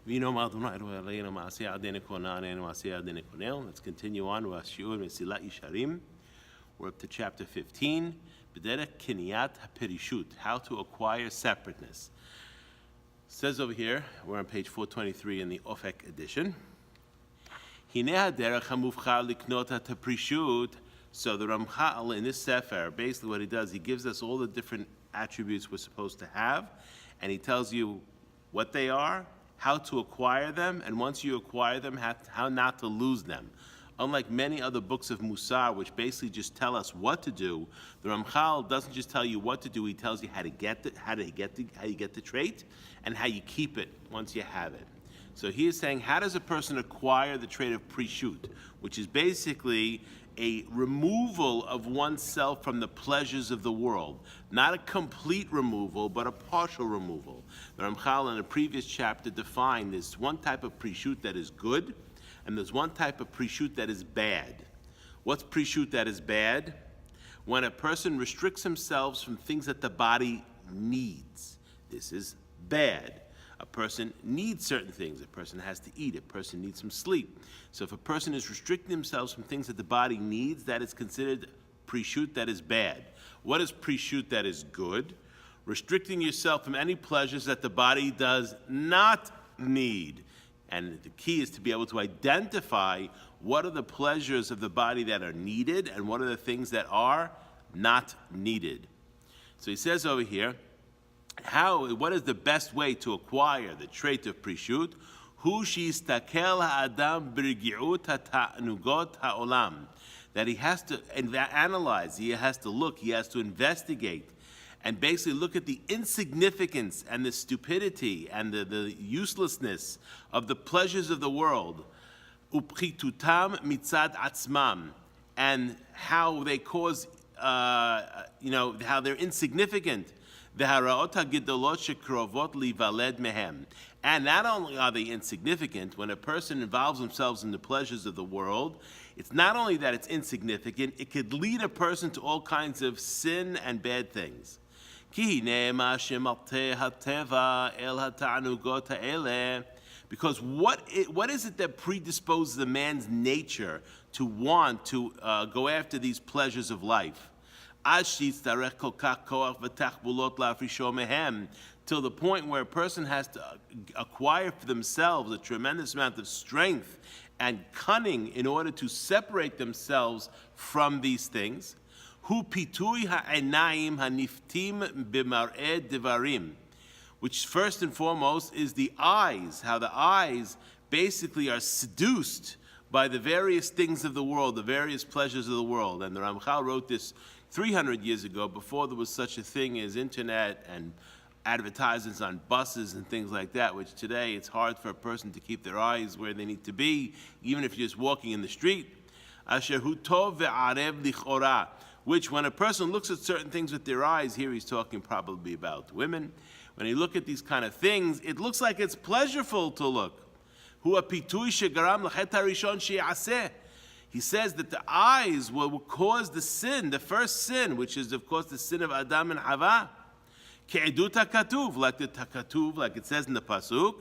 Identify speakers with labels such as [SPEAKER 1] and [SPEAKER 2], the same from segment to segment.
[SPEAKER 1] Let's continue on with Messilat Yesharim. We're up to chapter 15. How to acquire separateness. It says over here, we're on page 423 in the Ofek edition. So the Ramchal in this Sefer, basically what he does, he gives us all the different attributes we're supposed to have, and he tells you what they are, how to acquire them, and once you acquire them, how not to lose them. Unlike many other books of Musar, which basically just tell us what to do, the Ramchal doesn't just tell you what to do; he tells you how you get the trait, and how you keep it once you have it. So he is saying, how does a person acquire the trait of preshut, which is basically a removal of oneself from the pleasures of the world. Not a complete removal, but a partial removal. The Ramchal in a previous chapter defined there's one type of preshut that is good, and there's one type of preshut that is bad. What's preshut that is bad? When a person restricts himself from things that the body needs. This is bad. A person needs certain things. A person has to eat. A person needs some sleep. So if a person is restricting themselves from things that the body needs, that is considered preshut that is bad. What is preshut that is good? Restricting yourself from any pleasures that the body does not need. And the key is to be able to identify what are the pleasures of the body that are needed and what are the things that are not needed. So he says over here, what is the best way to acquire the trait of preshut? That he has to analyze, he has to look, he has to investigate, and basically look at the insignificance and the stupidity and the uselessness of the pleasures of the world, and how they cause, how they're insignificant. And not only are they insignificant, when a person involves themselves in the pleasures of the world, it's not only that it's insignificant, it could lead a person to all kinds of sin and bad things. Because what is it that predisposes a man's nature to want to go after these pleasures of life? Till the point where a person has to acquire for themselves a tremendous amount of strength and cunning in order to separate themselves from these things. Which first and foremost is the eyes, how the eyes basically are seduced by the various things of the world, the various pleasures of the world. And the Ramchal wrote this 300 years ago, before there was such a thing as internet and advertisements on buses and things like that, which today it's hard for a person to keep their eyes where they need to be, even if you're just walking in the street. Which when a person looks at certain things with their eyes, here he's talking probably about women, when you look at these kind of things, it looks like it's pleasurable to look. He says that the eyes will cause the sin, the first sin, which is of course the sin of Adam and Hava. Ke'edut hakatuv, like the takatuv, like it says in the pasuk.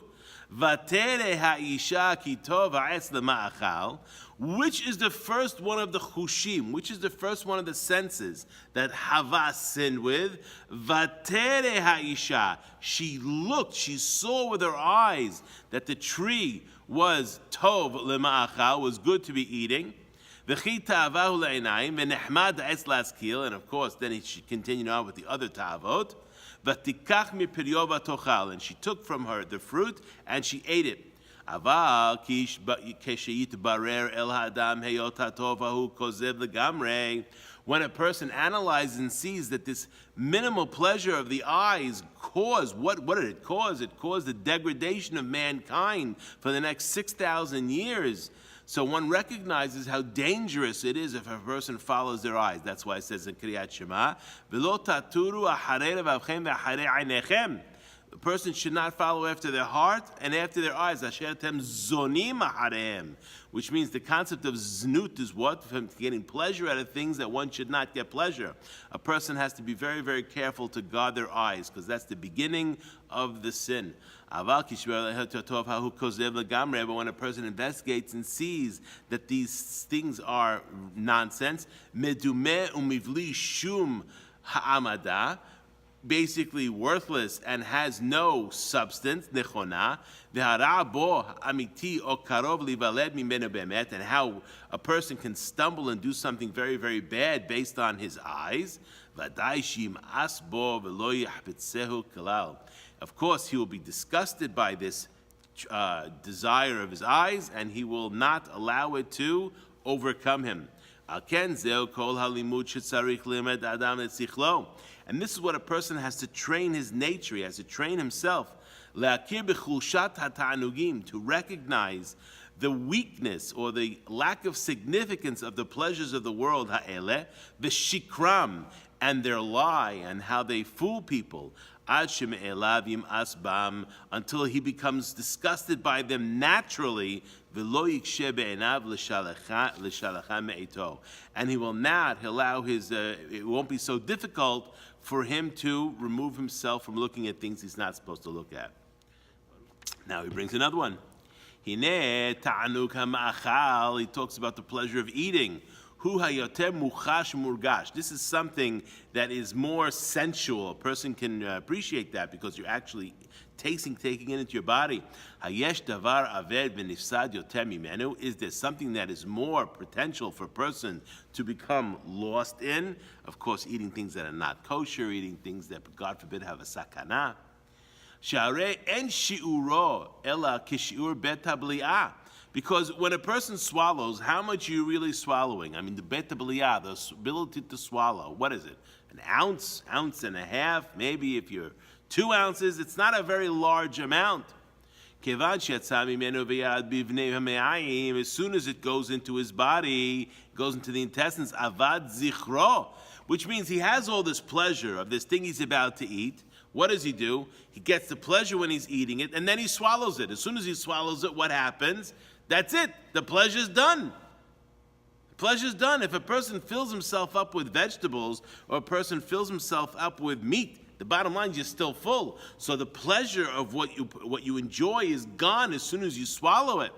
[SPEAKER 1] Vatere ha'isha ki tov ha'etz lema'achal, which is the first one of the chushim, which is the first one of the senses that Hava sinned with. Vatere ha'isha, she looked, she saw with her eyes that the tree was tov lema'achal, was good to be eating. And of course, then he should continue on with the other ta'avot. And she took from her the fruit and she ate it. When a person analyzes and sees that this minimal pleasure of the eyes caused, what did it cause? It caused the degradation of mankind for the next 6,000 years. So one recognizes how dangerous it is if a person follows their eyes. That's why it says in Kriyat Shema, "V'lo taturu acharei levavchem ve'acharei einechem." A person should not follow after their heart and after their eyes. Asher tem zonim aharehem, which means the concept of znut is what? From getting pleasure out of things that one should not get pleasure. A person has to be very, very careful to guard their eyes, because that's the beginning of the sin. But when a person investigates and sees that these things are nonsense, medumeh umivli shum ha'amada, basically worthless and has no substance, nechona, v'hara bo amiti o karov livaled mimenu bemet, and how a person can stumble and do something very, very bad based on his eyes, v'adai shim asbo v'lo yahpetzehu kalal. Of course, he will be disgusted by this desire of his eyes, and he will not allow it to overcome him. And this is what a person has to train his nature. He has to train himself to recognize the weakness or the lack of significance of the pleasures of the world, the shikram, and their lie, and how they fool people, until he becomes disgusted by them naturally, and he will not allow his, it won't be so difficult for him to remove himself from looking at things he's not supposed to look at. Now he brings another one. He talks about the pleasure of eating. This is something that is more sensual. A person can appreciate that because you're actually taking it into your body. Is there something that is more potential for a person to become lost in? Of course, eating things that are not kosher, eating things that, God forbid, have a sakana. Because when a person swallows, how much are you really swallowing? I mean, the bet b'liyah, the ability to swallow, what is it? An ounce, ounce and a half? Maybe if you're 2 ounces, it's not a very large amount. As soon as it goes into his body, goes into the intestines, avad zichro, which means he has all this pleasure of this thing he's about to eat. What does he do? He gets the pleasure when he's eating it, and then he swallows it. As soon as he swallows it, what happens? That's it. The pleasure's done. The pleasure's done. If a person fills himself up with vegetables, or a person fills himself up with meat, the bottom line is you're still full. So the pleasure of what you enjoy is gone as soon as you swallow it.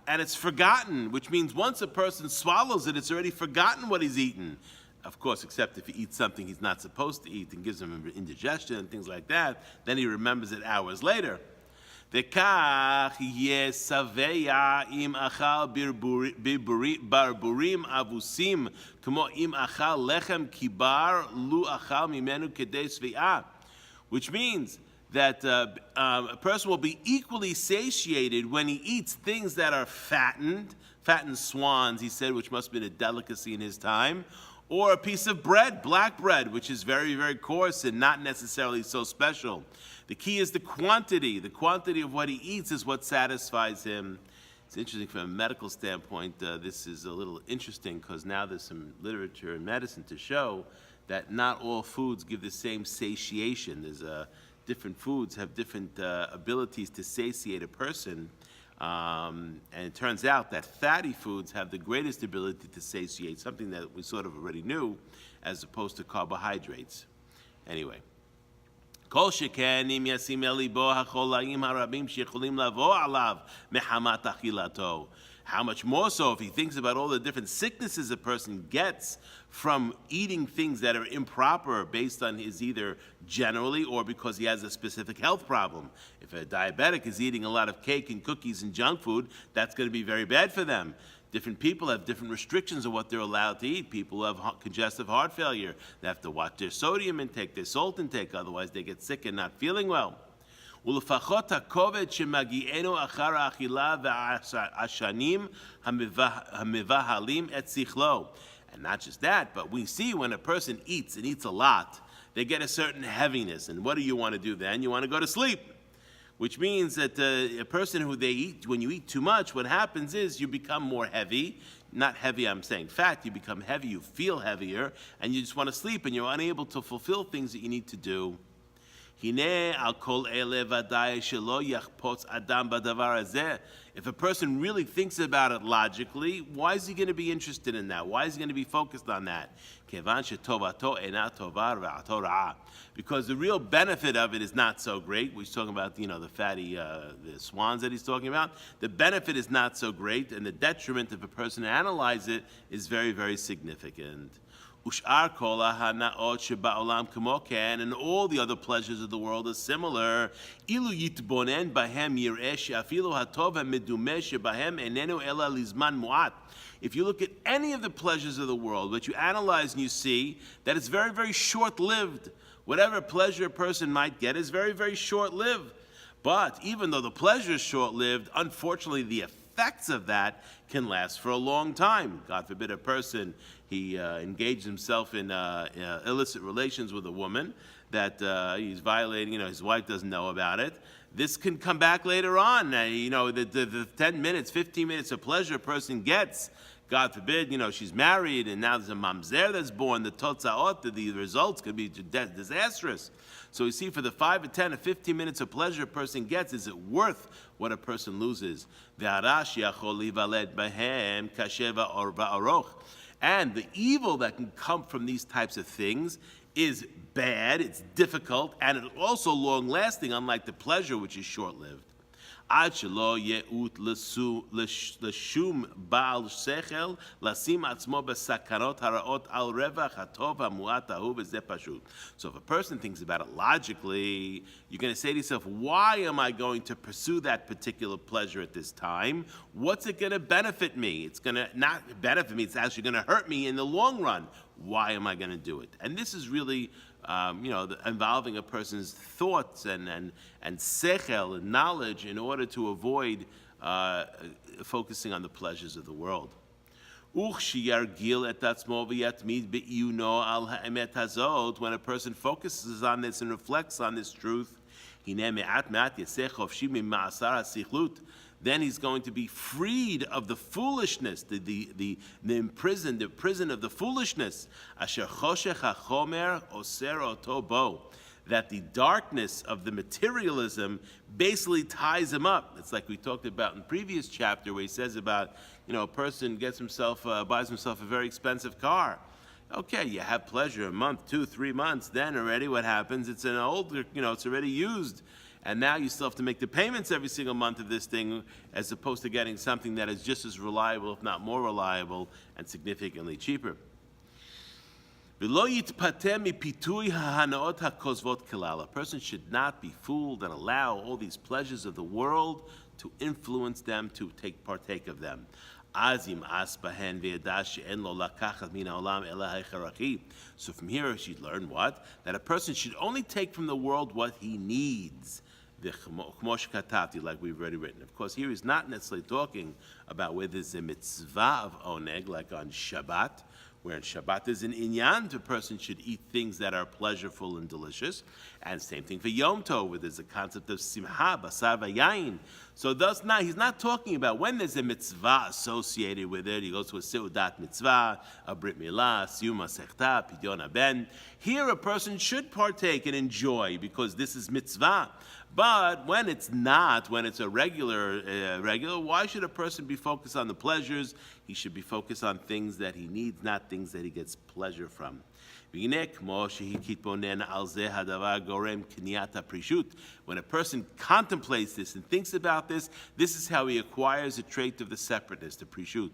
[SPEAKER 1] And it's forgotten, which means once a person swallows it, it's already forgotten what he's eaten. Of course, except if he eats something he's not supposed to eat and gives him indigestion and things like that, then he remembers it hours later. וכך יהיה שבע אם אכל ברבורים אבוסים, כמו אם אכל לחם קיבר, לו אכל ממנו כדי שבעה. Which means that a person will be equally satiated when he eats things that are fattened swans, he said, which must have been a delicacy in his time, or a piece of bread, black bread, which is very, very coarse and not necessarily so special. The key is the quantity. The quantity of what he eats is what satisfies him. It's interesting from a medical standpoint. This is a little interesting because now there's some literature in medicine to show that not all foods give the same satiation. There's different foods have different abilities to satiate a person. And it turns out that fatty foods have the greatest ability to satiate, something that we sort of already knew, as opposed to carbohydrates. Anyway. How much more so if he thinks about all the different sicknesses a person gets from eating things that are improper based on his either generally or because he has a specific health problem. If a diabetic is eating a lot of cake and cookies and junk food, that's going to be very bad for them. Different people have different restrictions of what they're allowed to eat. People who have congestive heart failure, they have to watch their sodium intake, their salt intake, otherwise they get sick and not feeling well. And not just that, but we see when a person eats and eats a lot, they get a certain heaviness. And what do you want to do then? You want to go to sleep. which means that a person who they eat, when you eat too much, what happens is you become more heavy. Not heavy, I'm saying fat. You become heavy, you feel heavier, and you just want to sleep, and you're unable to fulfill things that you need to do. If a person really thinks about it logically, why is he going to be interested in that? Why is he going to be focused on that? Because the real benefit of it is not so great. We're talking about, the fatty, the swans that he's talking about. The benefit is not so great, and the detriment, if a person analyzes it, is very, very significant. And all the other pleasures of the world are similar. If you look at any of the pleasures of the world, but you analyze and you see that it's very, very short-lived. Whatever pleasure a person might get is very, very short-lived. But even though the pleasure is short-lived, unfortunately the effects of that can last for a long time. God forbid a person, he engaged himself in illicit relations with a woman that he's violating, his wife doesn't know about it. This can come back later on. The 10 minutes, 15 minutes of pleasure a person gets, God forbid, she's married and now there's a mamzer that's born, the totzaot, the results could be disastrous. So you see, for the 5 or 10 or 15 minutes of pleasure a person gets, is it worth what a person loses? And the evil that can come from these types of things is bad, it's difficult, and it's also long-lasting, unlike the pleasure, which is short-lived. Until a person So if a person thinks about it logically, you're going to say to yourself, why am I going to pursue that particular pleasure at this time? What's it going to benefit me? It's going to not benefit me, it's actually going to hurt me in the long run. Why am I going to do it? And this is really involving a person's thoughts and sechel and knowledge in order to avoid focusing on the pleasures of the world. When a person focuses on this and reflects on this truth, then he's going to be freed of the foolishness, the prison of the foolishness, that the darkness of the materialism basically ties him up. It's like we talked about in the previous chapter where he says about, a person buys himself a very expensive car. Okay, you have pleasure a month, 2, 3 months, then already what happens? It's an older, it's already used. And now you still have to make the payments every single month of this thing, as opposed to getting something that is just as reliable, if not more reliable, and significantly cheaper. A person should not be fooled and allow all these pleasures of the world to influence them, to partake of them. So from here she'd learn what? That a person should only take from the world what he needs. Like we've already written. Of course, here he's not necessarily talking about where there's a mitzvah of oneg, like on Shabbat, where in Shabbat there's an inyan, a person should eat things that are pleasureful and delicious. And same thing for Yom Tov, where there's a concept of simha, basar v'yayin. So he's not talking about when there's a mitzvah associated with it. He goes to a seudat mitzvah, a brit milah, siyum masechta, pidyon haben. Here a person should partake and enjoy because this is mitzvah. But when it's not, when it's a regular, why should a person be focused on the pleasures? He should be focused on things that he needs, not things that he gets pleasure from. When a person contemplates this and thinks about this, this is how he acquires a trait of the separateness, the prishut.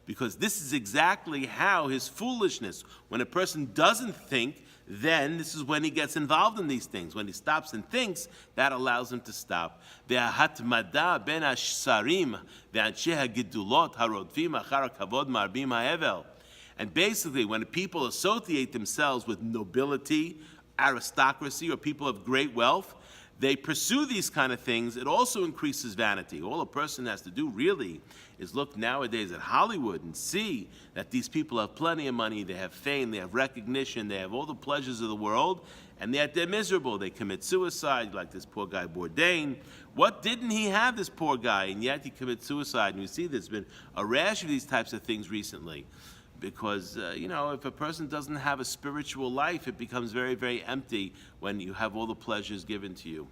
[SPEAKER 1] Because this is exactly how his foolishness, when a person doesn't think, then this is when he gets involved in these things. When he stops and thinks, that allows him to stop. And basically, when people associate themselves with nobility, aristocracy, or people of great wealth, they pursue these kind of things, it also increases vanity. All a person has to do really is look nowadays at Hollywood and see that these people have plenty of money, they have fame, they have recognition, they have all the pleasures of the world, and yet they're miserable. They commit suicide, like this poor guy Bourdain. What didn't he have, this poor guy? And yet he commits suicide. And we see there's been a rash of these types of things recently. Because, if a person doesn't have a spiritual life, it becomes very, very empty when you have all the pleasures given to you.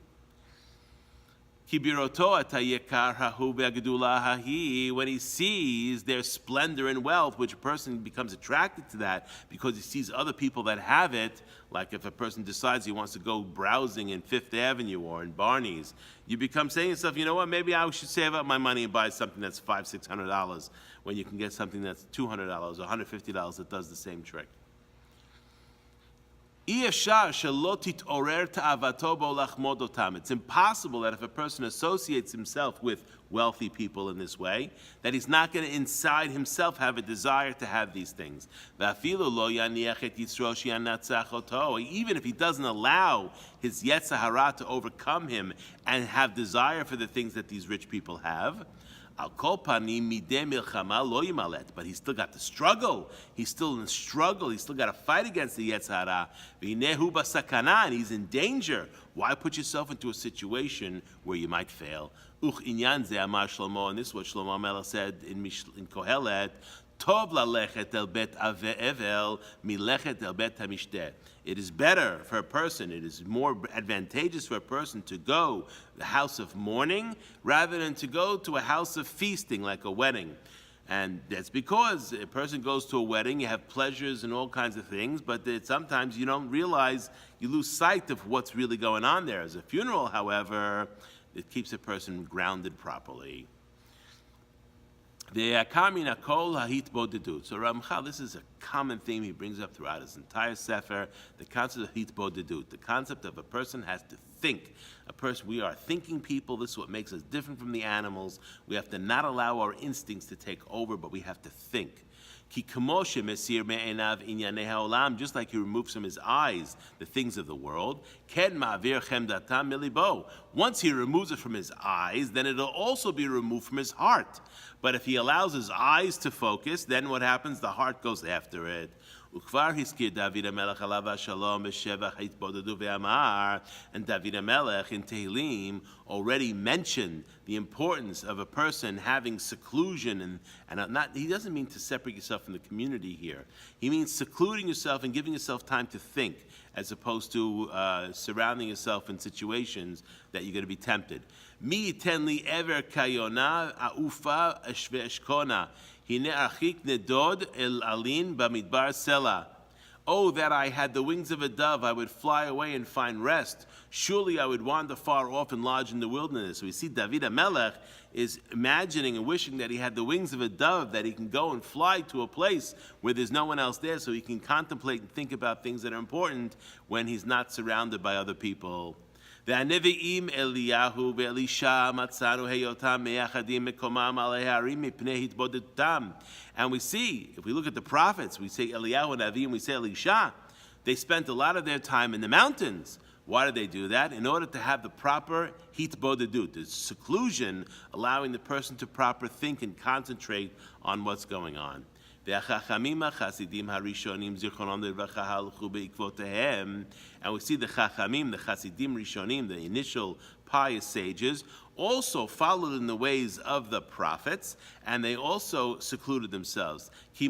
[SPEAKER 1] When he sees their splendor and wealth, which a person becomes attracted to that because he sees other people that have it, like if a person decides he wants to go browsing in Fifth Avenue or in Barney's, you become saying to yourself, you know what, maybe I should save up my money and buy something that's $500-600 when you can get something that's $200 or $150 that does the same trick. It's impossible that if a person associates himself with wealthy people in this way, that he's not going to inside himself have a desire to have these things. Even if he doesn't allow his Yetzer Hara to overcome him and have desire for the things that these rich people have, but he's still got to struggle. He's still in struggle. He's still got to fight against the Yetzer Hara. And he's in danger. Why put yourself into a situation where you might fail? And this is what Shlomo Melech said in Kohelet. Tov lalechet el bet evel milechet el bet hamishteh. It is better for a person, it is more advantageous for a person to go to the house of mourning rather than to go to a house of feasting like a wedding. And that's because a person goes to a wedding, you have pleasures and all kinds of things, but sometimes you don't realize, you lose sight of what's really going on there. As a funeral, however, it keeps a person grounded properly. So Ramchal, this is a common theme he brings up throughout his entire sefer, the concept of hitbodedut, the concept of a person has to think. We are thinking people. This is what makes us different from the animals. We have to not allow our instincts to take over, but we have to think. Just like he removes from his eyes the things of the world, once he removes it from his eyes, then it'll also be removed from his heart. But if he allows his eyes to focus, then what happens? The heart goes after it. And David HaMelech in Tehillim already mentioned the importance of a person having seclusion, and he doesn't mean to separate yourself from the community here. He means secluding yourself and giving yourself time to think, as opposed to surrounding yourself in situations that you're going to be tempted. Mi yiten li ever kayona aufa eshkona. Oh, that I had the wings of a dove, I would fly away and find rest. Surely I would wander far off and lodge in the wilderness. We see David HaMelech is imagining and wishing that he had the wings of a dove, that he can go and fly to a place where there's no one else there, so he can contemplate and think about things that are important when he's not surrounded by other people. והנביאים אליהו ואלישע מצאנו היותם מייחדים מקומם על ההרים מפני התבודדותם. And we see, if we look at the prophets, we say Eliyahu and Navi, and we say Elisha, they spent a lot of their time in the mountains. Why did they do that? In order to have the proper hitbodedut, the seclusion, allowing the person to proper think and concentrate on what's going on. And we see the Chachamim, the Chasidim Rishonim, the initial pious sages, also followed in the ways of the prophets, and they also secluded themselves. They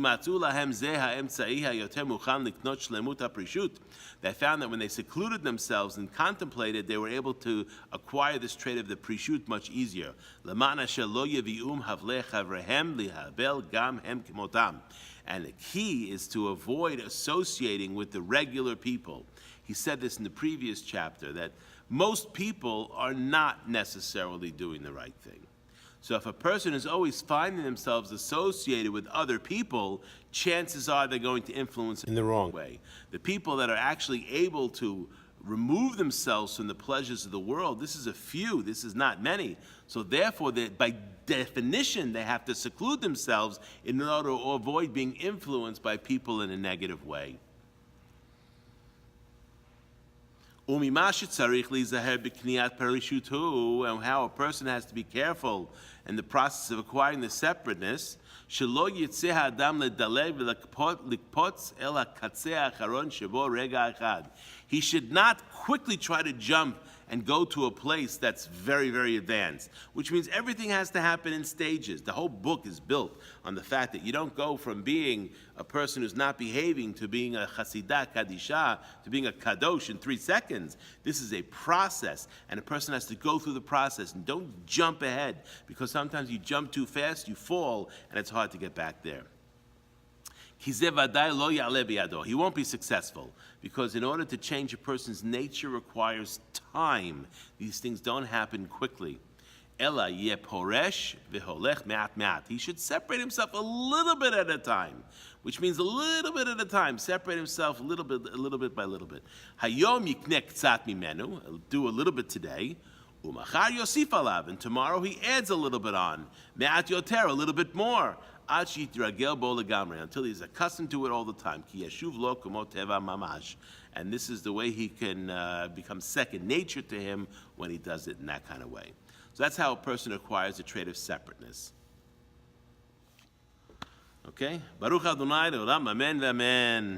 [SPEAKER 1] found that when they secluded themselves and contemplated, they were able to acquire this trait of the prishut much easier. And the key is to avoid associating with the regular people. He said this in the previous chapter, that most people are not necessarily doing the right thing. So if a person is always finding themselves associated with other people, chances are they're going to influence in the wrong way. The people that are actually able to remove themselves from the pleasures of the world, this is a few, this is not many. So therefore, by definition, they have to seclude themselves in order to avoid being influenced by people in a negative way. And how a person has to be careful in the process of acquiring the separateness. He should not quickly try to jump and go to a place that's very, very advanced, which means everything has to happen in stages. The whole book is built on the fact that you don't go from being a person who's not behaving to being a chasidah, kadisha, to being a kadosh in 3 seconds. This is a process, and a person has to go through the process, and don't jump ahead, because sometimes you jump too fast, you fall, and it's hard to get back there. He won't be successful, because in order to change a person's nature requires time. These things don't happen quickly. He should separate himself a little bit at a time, which means a little bit at a time. Separate himself a little bit by little bit. Hayom yikne ktsat mimenu, do a little bit today. Umachar yosif alav, and tomorrow he adds a little bit on. Me'at yoter, a little bit more. Until he's accustomed to it all the time. And this is the way he can become second nature to him when he does it in that kind of way. So that's how a person acquires the trait of separateness. Okay? Baruch Adonai, Amen, Amen.